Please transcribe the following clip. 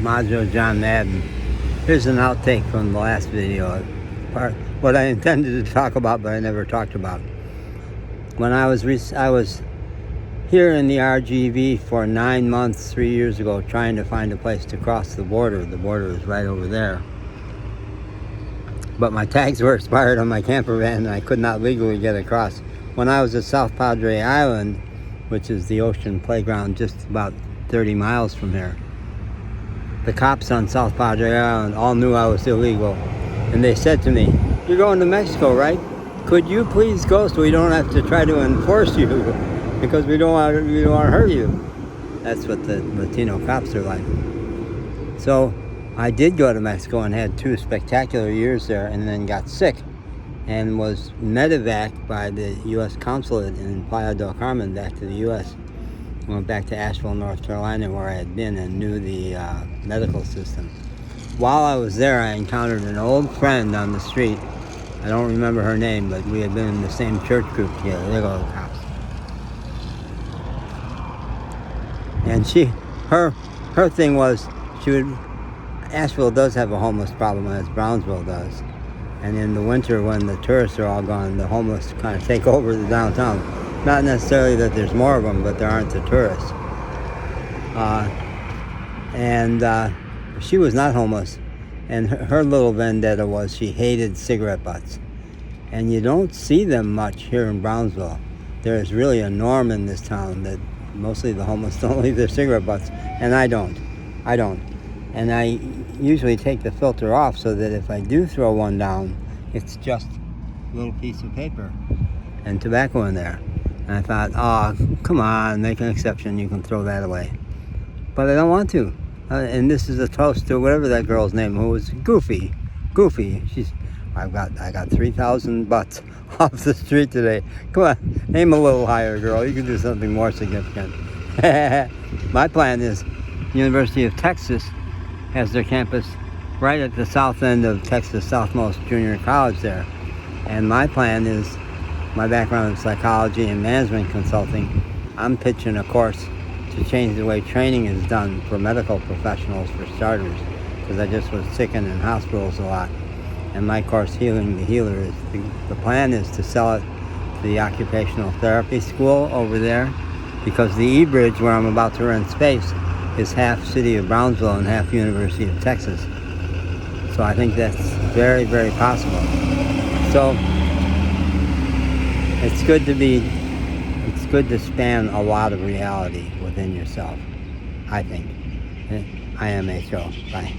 Majo John Madden. Here's an outtake from the last video. What I intended to talk about, but I never talked about. When I was here in the RGV for 9 months, 3 years ago, trying to find a place to cross the border. The border is right over there. But my tags were expired on my camper van and I could not legally get across. When I was at South Padre Island, which is the ocean playground just about 30 miles from here, the cops on South Padre Island all knew I was illegal. And they said to me, "You're going to Mexico, right? Could you please go so we don't have to try to enforce you because we don't want to hurt you." That's what the Latino cops are like. So I did go to Mexico and had 2 spectacular years there, and then got sick and was medevaced by the U.S. consulate in Playa del Carmen back to the U.S. Went back to Asheville, North Carolina, where I had been and knew the medical system. While I was there, I encountered an old friend on the street. I don't remember her name, but we had been in the same church group together. There go the cops. And her thing was, Asheville does have a homeless problem, as Brownsville does. And in the winter, when the tourists are all gone, the homeless kind of take over the downtown. Not necessarily that there's more of them, but there aren't the tourists. She was not homeless. And her little vendetta was she hated cigarette butts. And you don't see them much here in Brownsville. There's really a norm in this town that mostly the homeless don't leave their cigarette butts. And I don't. And I usually take the filter off so that if I do throw one down, it's just a little piece of paper and tobacco in there. And I thought, oh, come on, make an exception, you can throw that away. But I don't want to. And this is a toast to whatever that girl's name, who was Goofy. I got 3,000 butts off the street today. Come on, aim a little higher, girl. You can do something more significant. My plan is University of Texas has their campus right at the south end of Texas Southmost Junior College there. And my plan is, my background in psychology and management consulting, I'm pitching a course to change the way training is done for medical professionals, for starters, because I just was sickened in hospitals a lot. And my course, Healing the Healer, is the plan is to sell it to the occupational therapy school over there, because the E-Bridge, where I'm about to rent space, is half City of Brownsville and half University of Texas. So I think that's very, very possible. So it's good to span a lot of reality within yourself, I think. I am A. Show. Bye.